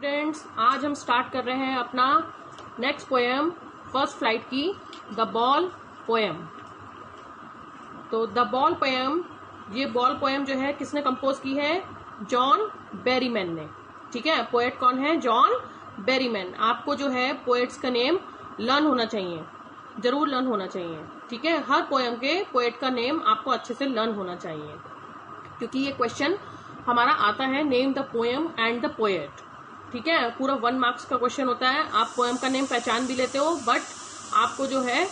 Students, आज हम start कर रहे हैं अपना नेक्स्ट पोएम फर्स्ट फ्लाइट की, द बॉल पोएम। तो द बॉल पोएम, ये बॉल पोएम जो है किसने कंपोज की है? जॉन बेरीमैन ने। ठीक है, पोएट कौन है? John Berryman. आपको जो है पोएट्स का नेम लर्न होना चाहिए, जरूर लर्न होना चाहिए। ठीक है, हर पोएम के पोएट का नेम आपको अच्छे से लर्न होना चाहिए, क्योंकि ये क्वेश्चन हमारा आता है name the poem and the poet. ठीक है, पूरा 1 मार्क्स का क्वेश्चन होता है। आप पोएम का नेम पहचान भी लेते हो, बट आपको जो है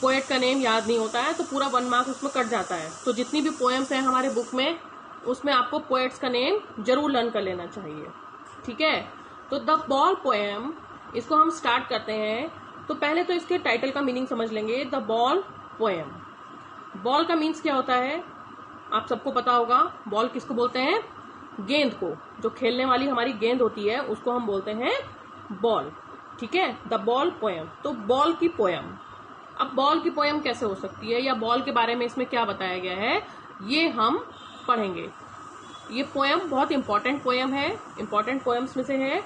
पोएट का नेम याद नहीं होता है, तो पूरा 1 मार्क्स उसमें कट जाता है। तो जितनी भी पोएम्स हैं हमारे बुक में, उसमें आपको पोएट्स का नेम जरूर लर्न कर लेना चाहिए। ठीक है, तो द बॉल पोएम, इसको हम स्टार्ट करते हैं। तो पहले तो इसके टाइटल का मीनिंग समझ लेंगे। द बॉल पोएम, बॉल का मीन्स क्या होता है आप सबको पता होगा। बॉल किसको बोलते हैं? गेंद को। जो खेलने वाली हमारी गेंद होती है उसको हम बोलते हैं बॉल। ठीक है, द बॉल पोएम, तो बॉल की पोएम। अब बॉल की पोएम कैसे हो सकती है, या बॉल के बारे में इसमें क्या बताया गया है, ये हम पढ़ेंगे। ये पोएम बहुत इंपॉर्टेंट पोएम है, इंपॉर्टेंट पोएम्स में से है।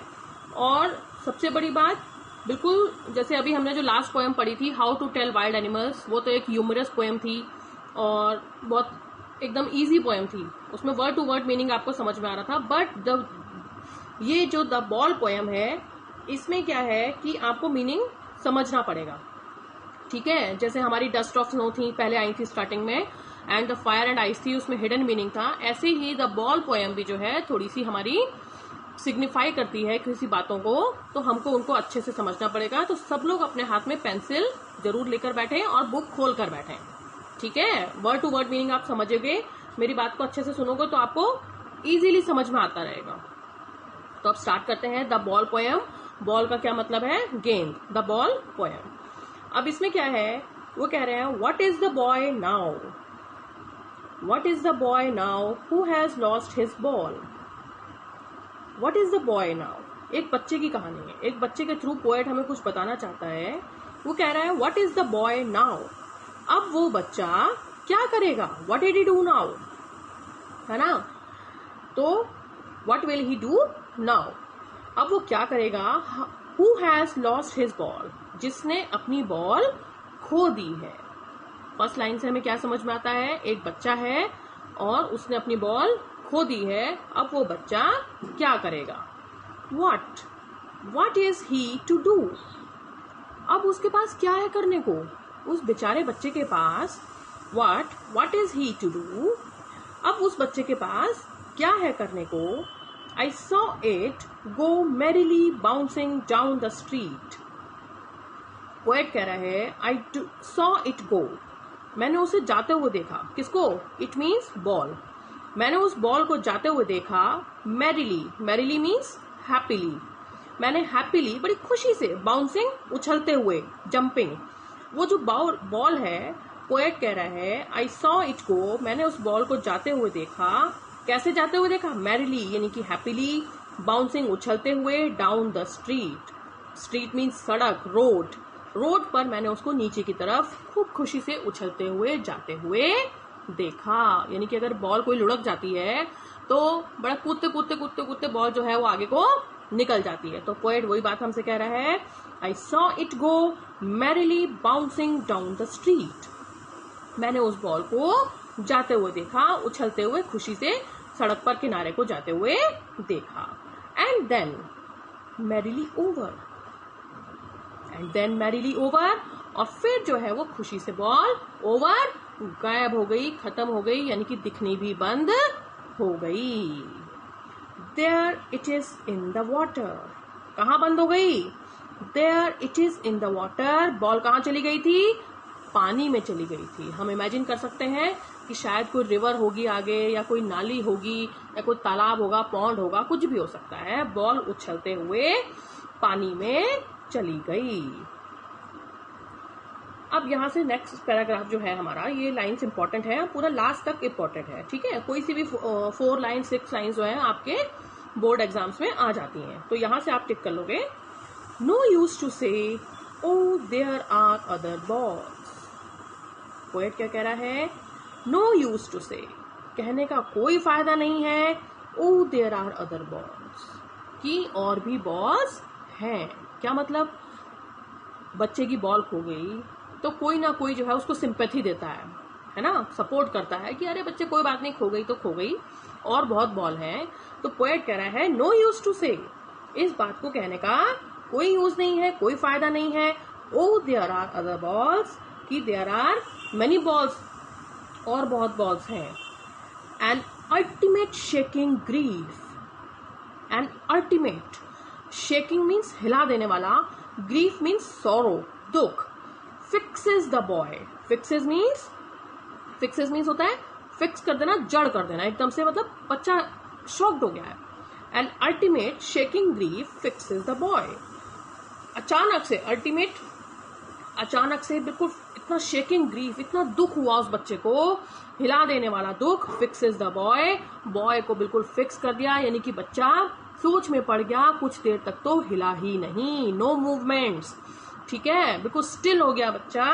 और सबसे बड़ी बात, बिल्कुल जैसे अभी हमने जो लास्ट पोएम पढ़ी थी, how to tell wild animals, वो तो एक ह्यूमरस पोएम थी और बहुत एकदम इजी पोएम थी। उसमें वर्ड टू वर्ड मीनिंग आपको समझ में आ रहा था। बट ये जो द बॉल पोएम है, इसमें क्या है कि आपको मीनिंग समझना पड़ेगा। ठीक है, जैसे हमारी डस्ट ऑफ स्नो थी, पहले आई थी स्टार्टिंग में, and the fire and ice थी, उसमें हिडन मीनिंग था। ऐसे ही द बॉल पोएम भी जो है थोड़ी सी हमारी सिग्निफाई करती है किसी बातों को, तो हमको उनको अच्छे से समझना पड़ेगा। तो सब लोग अपने हाथ में पेंसिल जरूर लेकर बैठे और बुक खोल कर बैठे। ठीक है, वर्ड टू वर्ड मीनिंग आप समझोगे, मेरी बात को अच्छे से सुनोगे तो आपको इजीली समझ में आता रहेगा। तो अब स्टार्ट करते हैं द बॉल पोएम। बॉल का क्या मतलब है? गेंद। The ball poem. अब इसमें क्या है, वो कह रहे हैं what is the boy now, what is the boy now who has lost his ball. What is the boy now, एक बच्चे की कहानी है। एक बच्चे के थ्रू पोएट हमें कुछ बताना चाहता है। वो कह रहा है what is the boy now, अब वो बच्चा क्या करेगा? What did he do now, है ना। तो what will he do now, अब वो क्या करेगा? Who has lost his ball, जिसने अपनी बॉल खो दी है। फर्स्ट लाइन से हमें क्या समझ में आता है? एक बच्चा है और उसने अपनी बॉल खो दी है। अब वो बच्चा क्या करेगा? What is he to do, अब उसके पास क्या है करने को? उस बेचारे बच्चे के पास what is he to do, अब उस बच्चे के पास क्या है करने को? I saw it go merrily bouncing down the street. Poet कह रहा है आई सॉ इट गो, मैंने उसे जाते हुए देखा। किसको? It means ball. मैंने उस बॉल को जाते हुए देखा। मैरिली, मैरिली मीन्स हैप्पीली, मैंने हैप्पीली बड़ी खुशी से, बाउंसिंग उछलते हुए, जंपिंग। वो जो बॉल है, पोएट कह रहा है आई सॉ इट गो, मैंने उस बॉल को जाते हुए देखा। कैसे जाते हुए देखा? मैरिली यानी कि हैप्पीली, बाउंसिंग उछलते हुए, down the street, street means सड़क, रोड, रोड पर मैंने उसको नीचे की तरफ खूब खुशी से उछलते हुए जाते हुए देखा। यानी कि अगर बॉल कोई लुढ़क जाती है तो बड़ा कूदते कूदते कूदते कूदते बॉल जो है वो आगे को निकल जाती है। तो पोएट वही बात हमसे कह रहा है, आई saw it go merrily bouncing down the street, मैंने उस बॉल को जाते हुए देखा, उछलते हुए खुशी से सड़क पर किनारे को जाते हुए देखा। And then merrily over, and then merrily over, और फिर जो है वो खुशी से बॉल ओवर, गायब हो गई, खत्म हो गई, यानी कि दिखनी भी बंद हो गई। There it is in the water, कहाँ बंद हो गई? There it is in the water, ball कहाँ चली गई थी? पानी में चली गई थी। हम इमेजिन कर सकते हैं कि शायद कोई रिवर होगी आगे, या कोई नाली होगी, या कोई तालाब होगा, पॉन्ड होगा, कुछ भी हो सकता है। बॉल उछलते हुए पानी में चली गई। अब यहाँ से नेक्स्ट पैराग्राफ जो है हमारा, ये लाइन्स इंपॉर्टेंट है, पूरा लास्ट तक इंपॉर्टेंट है। ठीक है, कोई सी भी 4 लाइन 6 लाइन जो है आपके बोर्ड एग्जाम्स में आ जाती हैं, तो यहाँ से आप टिक कर लोगे। No use to say O there are other balls, poet क्या कह रहा है? नो यूज टू से, कहने का कोई फायदा नहीं है। ओ देयर आर अदर बॉल्स, कि और भी बॉल्स हैं। क्या मतलब, बच्चे की बॉल खो गई तो कोई ना कोई जो है उसको सिंपैथी देता है ना, सपोर्ट करता है कि अरे बच्चे कोई बात नहीं, खो गई तो खो गई, और बहुत बॉल है। तो पोएट कह रहा है नो यूज टू से, इस बात को कहने का कोई यूज नहीं है, कोई फायदा नहीं है। ओ देयर आर अदर बॉल्स, कि देयर आर मेनी बॉल्स, और बहुत बॉल्स हैं। An ultimate shaking grief, an ultimate shaking means हिला देने वाला, ग्रीफ मीन्स सॉरो, दुख। Fixes the boy, fixes means होता है फिक्स कर देना, जड़ कर देना एकदम से, मतलब बच्चा शॉक्ड हो गया है। And ultimate shaking grief fixes the boy, अचानक से, अल्टीमेट अचानक से, बिल्कुल इतना शेकिंग ग्रीफ, इतना दुख हुआ उस बच्चे को, हिला देने वाला दुख। फिक्सेस द बॉय, बॉय को बिल्कुल फिक्स कर दिया, यानी कि बच्चा सोच में पड़ गया, कुछ देर तक तो हिला ही नहीं, नो मूवमेंट्स, ठीक है, बिल्कुल स्टिल हो गया बच्चा।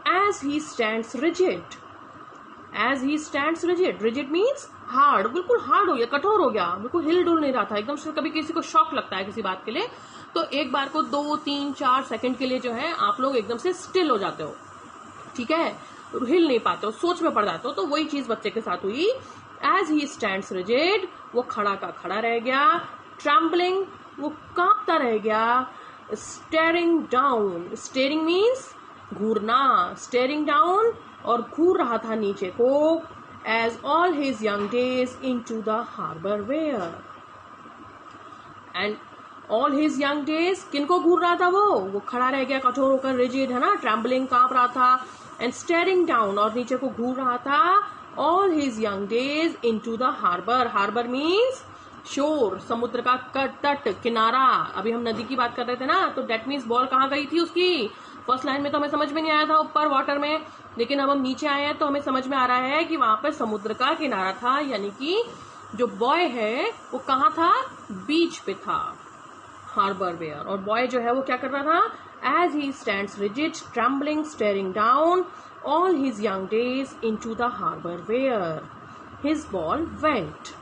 As he stands rigid, as he stands rigid, rigid means hard, बिल्कुल हार्ड हो गया, कठोर हो गया, बिल्कुल हिल डुल नहीं रहा था एकदम से। कभी किसी को शॉक लगता है किसी बात के लिए, तो एक बार को 2, 3, 4 सेकंड के लिए जो है आप लोग एकदम से स्टिल हो जाते हो, ठीक है, हिल नहीं पाते हो, सोच में पड़ जाते हो। तो वही चीज बच्चे के साथ हुई। एज ही स्टैंड्स रिजिड, वो खड़ा का खड़ा रह गया। ट्रम्बलिंग, वो कांपता रह गया। स्टेरिंग डाउन, स्टेरिंग मीन्स घूरना, स्टेरिंग डाउन, और घूर रहा था नीचे को। As all his young days into the harbour where, and all his young days, किनको घूर रहा था वो खड़ा रह गया कठोर होकर, रिजिड है ना, ट्रम्बलिंग, कांप रहा था, एंड स्टेरिंग डाउन, और नीचे को घूर रहा था। All his young days into the harbour, harbour means shore, समुद्र का तट, किनारा। अभी हम नदी की बात कर रहे थे ना, तो डेट मीन्स बॉल कहाँ गई थी उसकी। फर्स्ट लाइन में तो हमें समझ में नहीं आया था ऊपर वाटर में, लेकिन अब हम नीचे आए हैं तो हमें समझ में आ रहा है कि वहां पर समुद्र का किनारा था, यानी कि जो बॉय है वो कहाँ था, बीच पे था, हार्बर वेयर। और बॉय जो है वो क्या कर रहा था, as he stands rigid, trembling, staring down, all his young days into the harbour where, his ball went,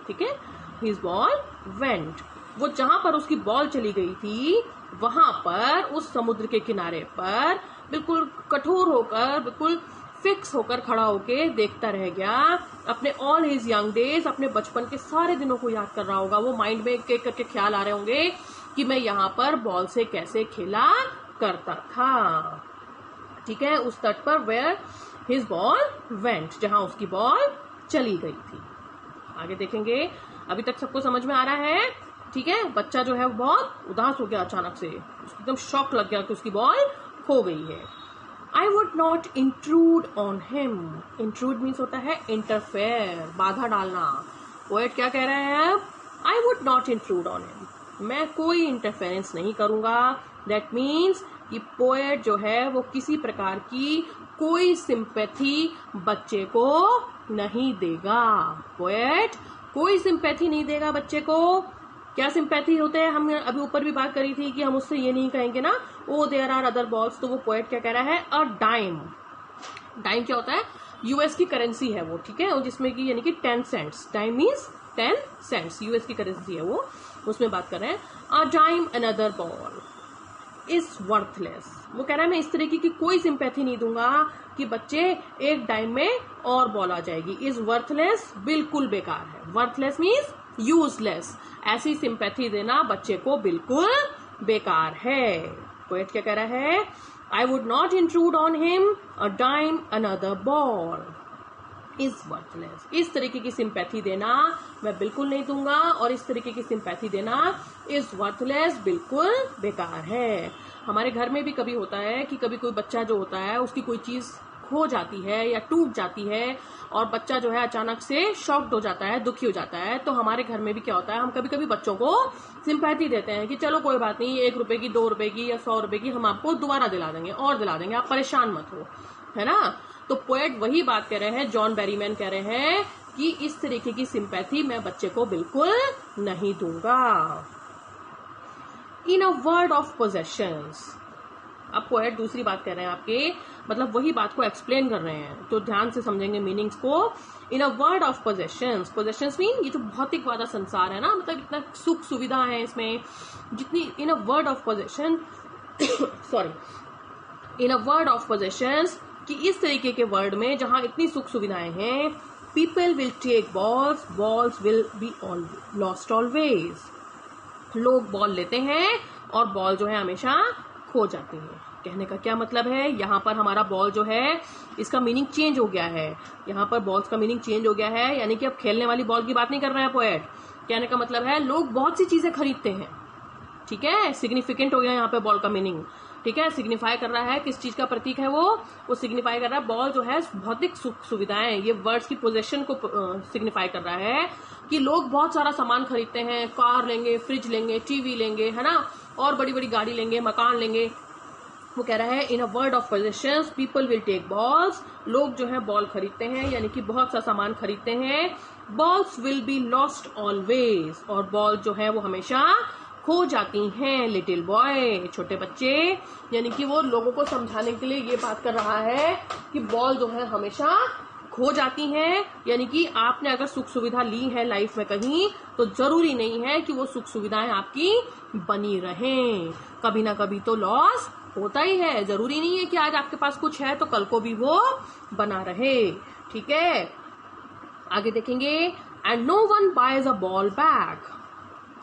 ठीक है, हिज बॉल वेंट, वो जहां पर उसकी बॉल चली गई थी वहां पर उस समुद्र के किनारे पर बिल्कुल कठोर होकर, बिल्कुल फिक्स होकर खड़ा होके देखता रह गया। अपने ऑल हिज यंग डेज, अपने बचपन के सारे दिनों को याद कर रहा होगा, वो माइंड में एक एक करके ख्याल आ रहे होंगे कि मैं यहाँ पर बॉल से कैसे खेला करता था, ठीक है, उस तट पर, वेयर हिज बॉल वेंट, जहां उसकी बॉल चली गई थी। आगे देखेंगे। अभी तक सबको समझ में आ रहा है, ठीक है। बच्चा जो है वो बहुत उदास हो गया, अचानक से एकदम शॉक लग गया कि उसकी बॉल खो गई है। I would not intrude on him, intrude means होता है इंटरफेयर, बाधा डालना। पोएट क्या कह रहे हैं, आई would not intrude on him, मैं कोई इंटरफेरेंस नहीं करूंगा। दैट मीन्स कि पोएट जो है वो किसी प्रकार की कोई सिंपैथी बच्चे को नहीं देगा। पोएट कोई सिंपैथी नहीं देगा बच्चे को। क्या सिंपैथी होते हैं, हम अभी ऊपर भी बात करी थी कि हम उससे ये नहीं कहेंगे ना, ओ देयर आर अदर बॉल्स। तो वो पोएट क्या कह रहा है, अ डाइम, डाइम क्या होता है, यूएस की करेंसी है वो, ठीक है, और जिसमें कि यानी कि 10 cents, dime means 10 cents, US की करेंसी है वो, उसमें बात कर रहे हैं। A dime another ball is worthless, वो कह रहा है मैं इस तरीके की कोई सिंपैथी नहीं दूंगा कि बच्चे एक डाइम में और बॉल आ जाएगी। इज वर्थलेस, बिल्कुल बेकार है। वर्थलेस मीन्स यूजलेस, ऐसी सिंपैथी देना बच्चे को बिल्कुल बेकार है। पोएट क्या कह रहा है, I would not intrude on him, a dime another ball is worthless, इस तरीके की सिंपैथी देना मैं बिल्कुल नहीं दूंगा, और इस तरीके की सिंपैथी देना इज वर्थलेस, बिल्कुल बेकार है। हमारे घर में भी कभी होता है कि कभी कोई बच्चा जो होता है उसकी कोई चीज खो जाती है या टूट जाती है, और बच्चा जो है अचानक से शॉक्ड हो जाता है, दुखी हो जाता है। तो हमारे घर में भी क्या होता है, हम कभी कभी बच्चों को सिंपैथी देते हैं कि चलो कोई बात नहीं, 1 रुपए की, 2 रुपए की या 100 रुपए की हम आपको दोबारा दिला देंगे, और दिला देंगे, आप परेशान मत हो, है ना। तो पोएट वही बात कह रहे हैं, जॉन बेरीमैन कह रहे हैं कि इस तरीके की सिंपैथी मैं बच्चे को बिल्कुल नहीं दूंगा। इन अ वर्ल्ड ऑफ पोजेशंस, अब पोएट दूसरी बात कर रहे हैं आपके, मतलब वही बात को एक्सप्लेन कर रहे हैं, तो ध्यान से समझेंगे मीनिंग्स को। In a world of possessions, possessions mean ये जो भौतिक वाला संसार है ना, मतलब इतना सुख सुविधा है इसमें, जितनी in a world of possession sorry in a world of possessions, कि इस तरीके के वर्ल्ड में जहां इतनी सुख सुविधाएं हैं, people will take balls, balls will be lost always. लोग बॉल लेते हैं और बॉल जो है हमेशा खो जाती है। कहने का क्या मतलब है, यहाँ पर हमारा बॉल जो है इसका मीनिंग चेंज हो गया है, यहाँ पर बॉल्स का मीनिंग चेंज हो गया है, यानी कि अब खेलने वाली बॉल की बात नहीं कर रहे हैं पोएट। कहने का मतलब है लोग बहुत सी चीजें खरीदते हैं, ठीक है, सिग्निफिकेंट हो गया यहाँ पे बॉल का मीनिंग, ठीक है, सिग्निफाई कर रहा है किस चीज का प्रतीक है वो सिग्निफाई कर रहा है, बॉल जो है भौतिक सुख सुविधाएं, ये वर्ड्स की पोजेशन को सिग्निफाई कर रहा है कि लोग बहुत सारा सामान खरीदते हैं, कार लेंगे, फ्रिज लेंगे, टीवी लेंगे, है ना, और बड़ी बड़ी गाड़ी लेंगे, मकान लेंगे। वो कह रहा है in a world of possessions people will take balls, लोग जो है बॉल खरीदते हैं, यानी कि बहुत सा सामान खरीदते हैं। Balls will be lost always, और बॉल जो है वो हमेशा खो जाती हैं। लिटिल बॉय, छोटे बच्चे, यानी कि वो लोगों को समझाने के लिए ये बात कर रहा है कि बॉल जो है हमेशा खो जाती हैं, यानी कि आपने अगर सुख सुविधा ली है लाइफ में कहीं, तो जरूरी नहीं है कि वो सुख सुविधाएं आपकी बनी रहें, कभी ना कभी तो लॉस होता ही है। जरूरी नहीं है कि आज आपके पास कुछ है तो कल को भी वो बना रहे, ठीक है। आगे देखेंगे, and no one buys a ball back,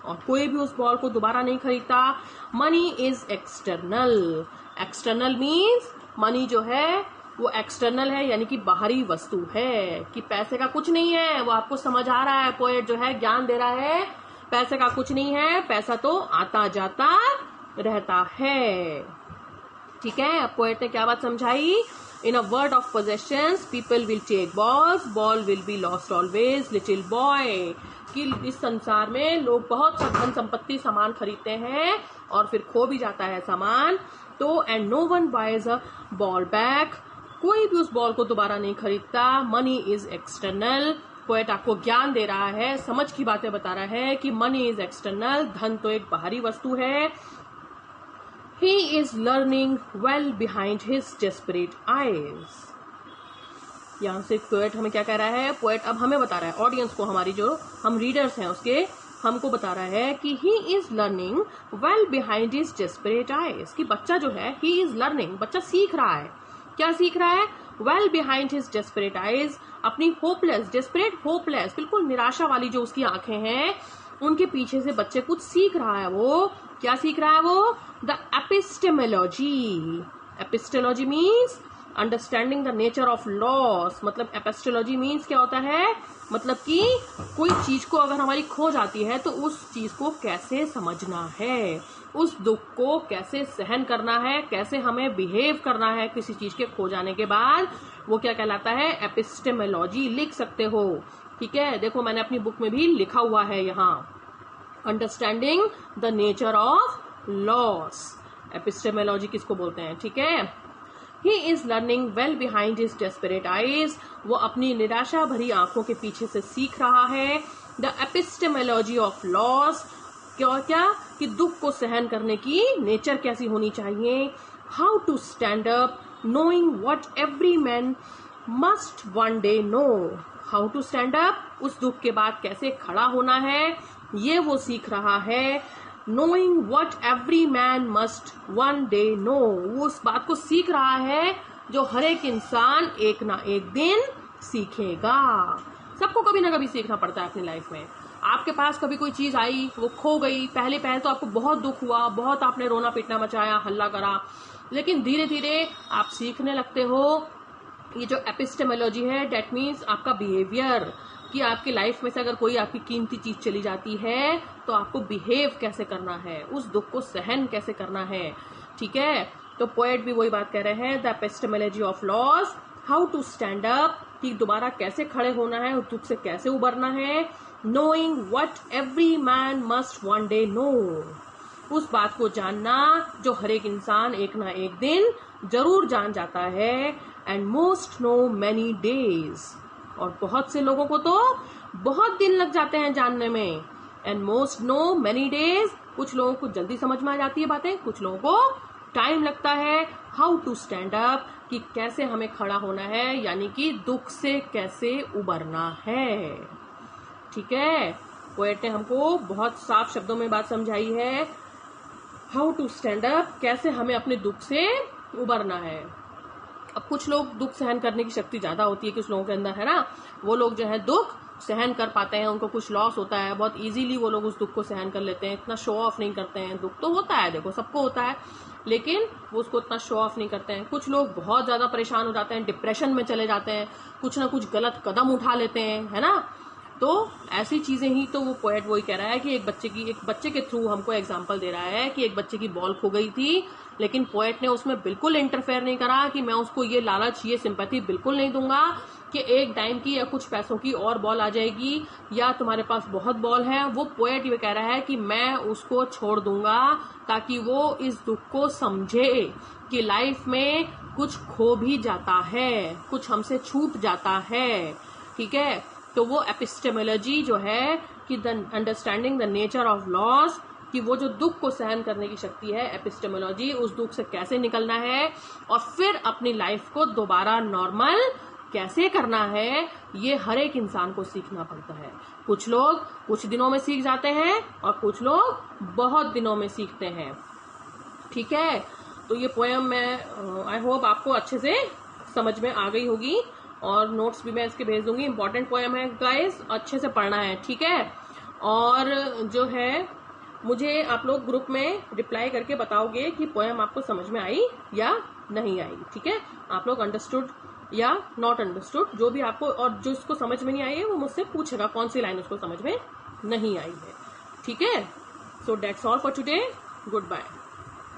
और कोई भी उस बॉल को दोबारा नहीं खरीदता। Money is external, external means money जो है वो एक्सटर्नल है, यानी कि बाहरी वस्तु है, कि पैसे का कुछ नहीं है। वो आपको समझ आ रहा है, पोएट जो है ज्ञान दे रहा है, पैसे का कुछ नहीं है, पैसा तो आता जाता रहता है, ठीक है। अब पोएट ने क्या बात समझाई, in a world of possessions people will take balls, ball will be lost always. Little boy, कि इस संसार में लोग बहुत सा धन संपत्ति सामान खरीदते हैं और फिर खो भी जाता है सामान, तो and no one buys a ball back, कोई भी उस बॉल को दोबारा नहीं खरीदता। मनी इज एक्सटर्नल, पोएट आपको ज्ञान दे रहा है, समझ की बातें बता रहा है कि मनी इज एक्सटर्नल, धन तो एक बाहरी वस्तु है। He is learning well behind his desperate eyes, यहां से पोएट हमें क्या कह रहा है, पोएट अब हमें बता रहा है, ऑडियंस को, हमारी जो हम रीडर्स हैं उसके, हमको बता रहा है कि he is learning well behind his desperate eyes, कि बच्चा जो है ही इज लर्निंग, बच्चा सीख रहा है, क्या सीख रहा है, well behind his desperate eyes, अपनी होपलेस, डेस्परेट होपलेस, बिल्कुल निराशा वाली जो उसकी आंखें हैं, उनके पीछे से बच्चे कुछ सीख रहा है। वो क्या सीख रहा है, वो the epistemology, epistemology means understanding the nature of loss, मतलब एपिस्टेमोलॉजी मीन्स क्या होता है, मतलब कि कोई चीज को अगर हमारी खो जाती है तो उस चीज को कैसे समझना है, उस दुख को कैसे सहन करना है, कैसे हमें बिहेव करना है किसी चीज के खो जाने के बाद, वो क्या कहलाता है, एपिस्टेमोलॉजी। लिख सकते हो, ठीक है, देखो मैंने अपनी बुक में भी लिखा हुआ है यहाँ, understanding the nature of loss, epistemology किसको बोलते हैं, ठीक है। He is learning well behind his desperate eyes, वो अपनी निराशा भरी आंखों के पीछे से सीख रहा है। द एपिस्टेमोलॉजी ऑफ लॉस, क्या कि दुख को सहन करने की नेचर कैसी होनी चाहिए। How to stand up knowing what every man must one day know, how to stand up, उस दुख के बाद कैसे खड़ा होना है, ये वो सीख रहा है। Knowing what every man must one day know, वो उस बात को सीख रहा है जो हर एक इंसान एक ना एक दिन सीखेगा। सबको कभी ना कभी सीखना पड़ता है अपनी लाइफ में। आपके पास कभी कोई चीज आई, वो खो गई, पहले तो आपको बहुत दुख हुआ, बहुत आपने रोना पीटना मचाया, हल्ला करा, लेकिन धीरे धीरे आप सीखने लगते हो। ये जो एपिस्टेमोलॉजी है, डेट मीन्स आपका बिहेवियर, कि आपकी लाइफ में से अगर कोई आपकी कीमती चीज चली जाती है तो आपको बिहेव कैसे करना है, उस दुख को सहन कैसे करना है, ठीक है। तो पोएट भी वही बात कह रहे हैं, the epistemology of loss, how to stand up, कि दोबारा कैसे खड़े होना है, उस दुख से कैसे उबरना है। Knowing what every man must one day know, उस बात को जानना जो हर एक इंसान एक ना एक दिन जरूर जान जाता है। And most know many days, और बहुत से लोगों को तो बहुत दिन लग जाते हैं जानने में। And most know many days, कुछ लोगों को जल्दी समझ में आ जाती है बातें, कुछ लोगों को टाइम लगता है हाउ टू स्टैंड अप, कि कैसे हमें खड़ा होना है, यानी कि दुख से कैसे उबरना है। ठीक है, पोएट ने हमको बहुत साफ शब्दों में बात समझाई है, हाउ टू स्टैंड अप, कैसे हमें अपने दुख से उबरना है। अब कुछ लोग दुख सहन करने की शक्ति ज्यादा होती है कुछ लोगों के अंदर, है ना, वो लोग जो है दुख सहन कर पाते हैं, उनको कुछ लॉस होता है, बहुत इजीली वो लोग उस दुख को सहन कर लेते हैं, इतना शो ऑफ नहीं करते हैं। दुख तो होता है, देखो सबको होता है, लेकिन वो उसको इतना शो ऑफ नहीं करते हैं। कुछ लोग बहुत ज्यादा परेशान हो जाते हैं, डिप्रेशन में चले जाते हैं, कुछ ना कुछ गलत कदम उठा लेते हैं, है ना। तो ऐसी चीजें ही तो वो पोएट वही कह रहा है कि एक बच्चे के थ्रू हमको एग्जांपल दे रहा है कि एक बच्चे की बॉल खो गई थी, लेकिन पोएट ने उसमें बिल्कुल इंटरफेयर नहीं करा कि मैं उसको ये लालच, ये सिंपैथी बिल्कुल नहीं दूंगा कि एक टाइम की या कुछ पैसों की और बॉल आ जाएगी या तुम्हारे पास बहुत बॉल है। वो पोएट ये कह रहा है कि मैं उसको छोड़ दूंगा ताकि वो इस दुख को समझे कि लाइफ में कुछ खो भी जाता है, कुछ हमसे छूट जाता है। ठीक है, तो वो एपिस्टेमोलॉजी जो है कि the understanding the nature of loss, कि वो जो दुख को सहन करने की शक्ति है, एपिस्टेमोलॉजी, उस दुख से कैसे निकलना है और फिर अपनी लाइफ को दोबारा नॉर्मल कैसे करना है, ये हर एक इंसान को सीखना पड़ता है। कुछ लोग कुछ दिनों में सीख जाते हैं और कुछ लोग बहुत दिनों में सीखते हैं। ठीक है, तो ये पोएम मैं आई होप आपको अच्छे से समझ में आ गई होगी और नोट्स भी मैं इसके भेज दूंगी। इंपॉर्टेंट पोएम है गाइस, अच्छे से पढ़ना है। ठीक है, और जो है मुझे आप लोग ग्रुप में रिप्लाई करके बताओगे कि पोएम आपको समझ में आई या नहीं आई। ठीक है, आप लोग अंडरस्टूड या नॉट अंडरस्टूड, जो भी आपको, और जो इसको समझ में नहीं आई है वो मुझसे पूछेगा कौन सी लाइन उसको समझ में नहीं आई है। ठीक है, so that's all for today, good bye.